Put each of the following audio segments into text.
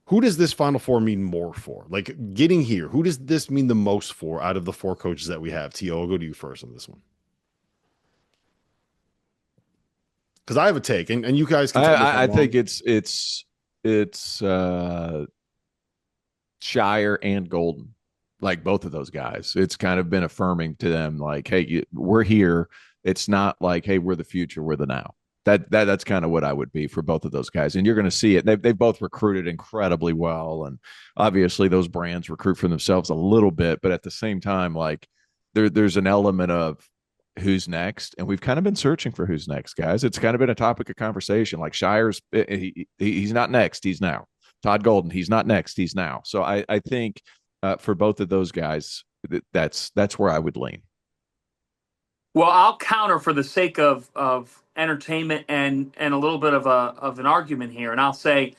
who does this Final Four mean more for? Like getting here, who does this mean the most for out of the four coaches that we have? T.O., I'll go to you first on this one. Because I have a take, and you guys can tell me if I I'm think wrong. it's Shire and Golden, like both of those guys. It's kind of been affirming to them, like, hey, we're here. It's not like, hey, we're the future, we're the now. That's kind of what I would be for both of those guys. And you're going to see it. They've both recruited incredibly well, and obviously those brands recruit for themselves a little bit, but at the same time, like there's an element of who's next, and we've kind of been searching for who's next, guys. It's kind of been a topic of conversation. Like Shire's, he's not next, he's now. Todd Golden, he's not next, he's now. So I think for both of those guys, that's where I would lean. Well, I'll counter for the sake of entertainment and a little bit of an argument here, and I'll say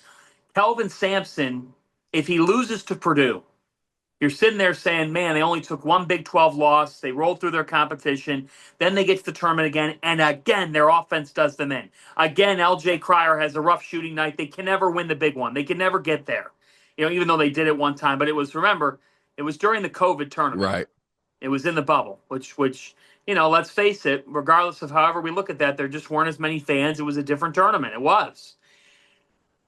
Kelvin Sampson, if he loses to Purdue, you're sitting there saying, man, they only took one Big 12 loss. They rolled through their competition. Then they get to the tournament again. And again, their offense does them in. Again, LJ Cryer has a rough shooting night. They can never win the big one. They can never get there. Even though they did it one time. But it was, remember, it was during the COVID tournament. Right. It was in the bubble, which let's face it, regardless of however we look at that, there just weren't as many fans. It was a different tournament. It was.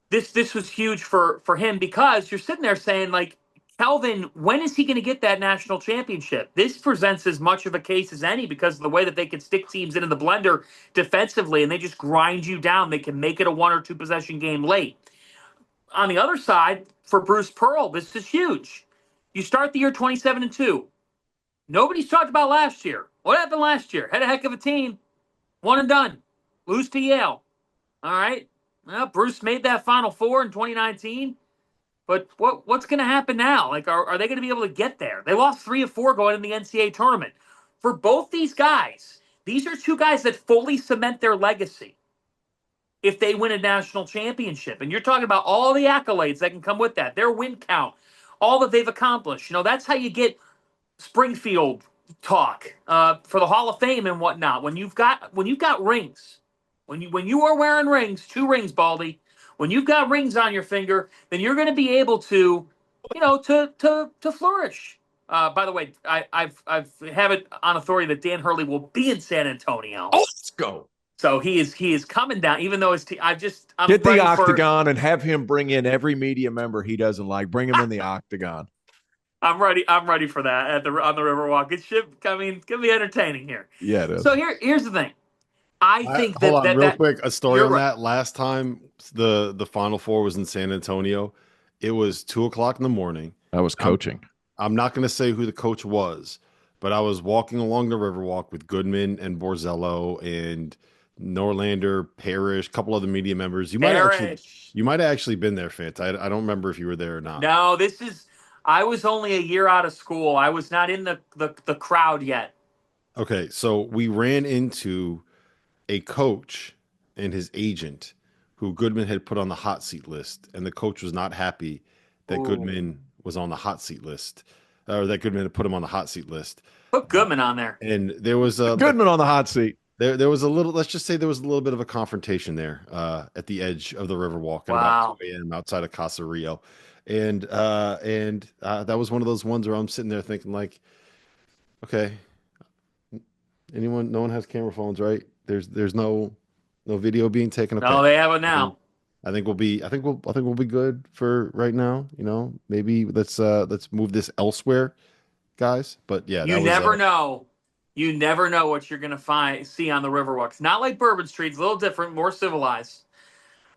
This was huge for him because you're sitting there saying, like, Kelvin, when is he going to get that national championship? This presents as much of a case as any because of the way that they can stick teams into the blender defensively and they just grind you down. They can make it a 1 or 2 possession game late. On the other side, for Bruce Pearl, this is huge. You start the year 27-2. Nobody's talked about last year. What happened last year? Had a heck of a team. One and done. Lose to Yale. All right. Well, Bruce made that Final Four in 2019. But what's going to happen now? Like, are they going to be able to get there? They lost 3 of 4 going in the NCAA tournament. For both these guys, these are two guys that fully cement their legacy if they win a national championship. And you're talking about all the accolades that can come with that, their win count, all that they've accomplished. That's how you get Springfield talk for the Hall of Fame and whatnot. When you've got rings, when you are wearing rings, 2 rings, Baldy. When you've got rings on your finger, then you're going to be able to, to flourish. By the way, I've have it on authority that Dan Hurley will be in San Antonio. Oh, let's go. So he is coming down. Even though I'm get the ready octagon and have him bring in every media member he doesn't like. Bring him in the octagon. I'm ready for that on the Riverwalk. It should. I mean, it's gonna be entertaining here. Yeah, it is. So here's the thing. I think hold on, real quick. A story on right. that. Last time the Final Four was in San Antonio, it was 2:00 in the morning. I was coaching. I'm not going to say who the coach was, but I was walking along the Riverwalk with Goodman and Borzello and Norlander, Parrish, a couple other media members. You might have actually been there, Fant. I don't remember if you were there or not. No, I was only a year out of school. I was not in the crowd yet. Okay, so we ran into a coach and his agent who Goodman had put on the hot seat list, and the coach was not happy that Goodman was on the hot seat list, or that Goodman had put him on the hot seat list. Put Goodman on there. And there was a Goodman on the hot seat. There was a little, let's just say there was a little bit of a confrontation there at the edge of the Riverwalk at about 2 a.m. outside of Casa Rio. And that was one of those ones where I'm sitting there thinking, like, okay, no one has camera phones, right? There's no video being taken. Okay. No, they have it now. I think we'll be good for right now. Maybe let's move this elsewhere, guys. But yeah, you never know. You never know what you're gonna see on the Riverwalks. Not like Bourbon Street, it's a little different, more civilized.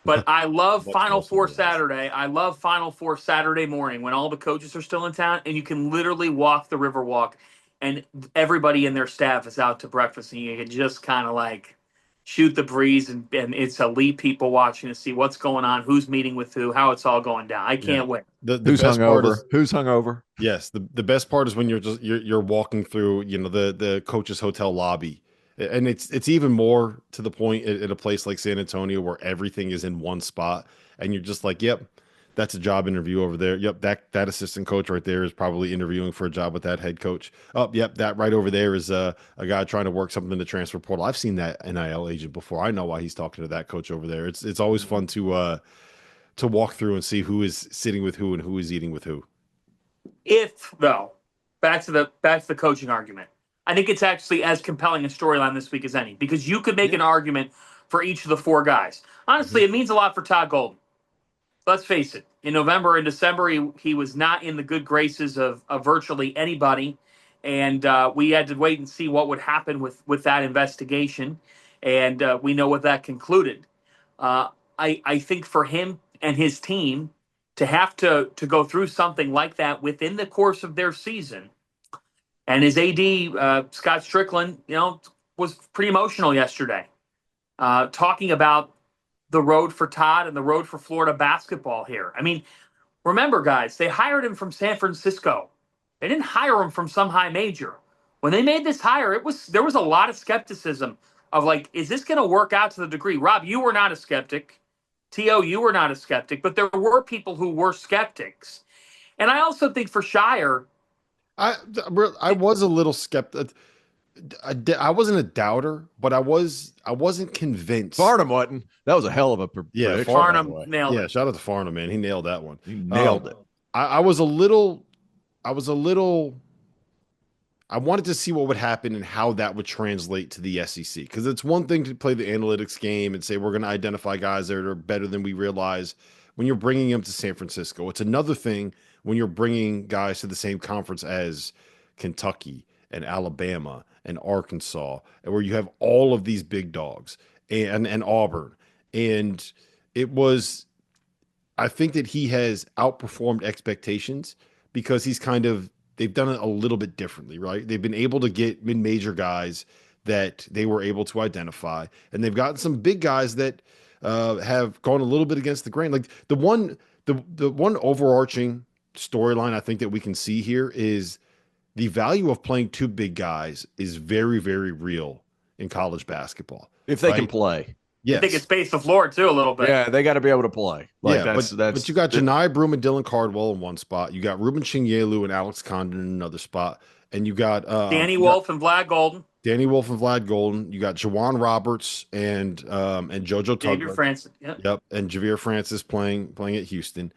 But I love Final Four Saturday. I love Final Four Saturday morning when all the coaches are still in town and you can literally walk the Riverwalk and everybody in their staff is out to breakfast and you can just kind of like shoot the breeze and it's elite people watching to see what's going on, who's meeting with who, how it's all going down. I can't wait. Who's hungover? Who's hungover? Yes, the best part is when you're walking through, the coach's hotel lobby. And it's even more to the point at a place like San Antonio where everything is in one spot and you're just like, yep, that's a job interview over there. Yep, that assistant coach right there is probably interviewing for a job with that head coach. Oh, yep, that right over there is a guy trying to work something in the transfer portal. I've seen that NIL agent before. I know why he's talking to that coach over there. It's always fun to to walk through and see who is sitting with who and who is eating with who. If though, back to the coaching argument, I think it's actually as compelling a storyline this week as any, because you could make an argument for each of the four guys. Honestly, it means a lot for Todd Golden. Let's face it. In November and December, he was not in the good graces of virtually anybody, and we had to wait and see what would happen with that investigation, and we know what that concluded. I think for him and his team to have to go through something like that within the course of their season, and his AD Scott Strickland, was pretty emotional yesterday, talking about the road for Todd and the road for Florida basketball here. I mean, remember, guys, they hired him from San Francisco. They didn't hire him from some high major. When they made this hire, there was a lot of skepticism of like, is this going to work out to the degree? Rob, you were not a skeptic. T.O., you were not a skeptic, but there were people who were skeptics. And I also think for Shire, I was a little skeptic. I wasn't a doubter, but I wasn't convinced. Farnham wasn't. That was a hell of a prediction. Farnham nailed it. Yeah, shout out to Farnham, man. He nailed that one. He nailed it. I was a little. I wanted to see what would happen and how that would translate to the SEC, because it's one thing to play the analytics game and say we're going to identify guys that are better than we realize when you're bringing them to San Francisco. It's another thing when you're bringing guys to the same conference as Kentucky and Alabama and Arkansas, and where you have all of these big dogs and Auburn. And it was, I think that he has outperformed expectations because they've done it a little bit differently, right? They've been able to get mid-major guys that they were able to identify, and they've gotten some big guys that have gone a little bit against the grain. Like the one overarching storyline I think that we can see here is the value of playing two big guys is very, very real in college basketball. If they can play. Yes. I think it's space the floor too a little bit. Yeah, they got to be able to play. Like but you got Janai Broom and Dylan Cardwell in one spot. You got Ruben Chinyelu and Alex Condon in another spot. And you got Danny Wolf and Vlad Golden. Danny Wolf and Vlad Golden. You got Jawan Roberts and JoJo Tugler. Javier Francis. Yep. And Javier Francis playing at Houston.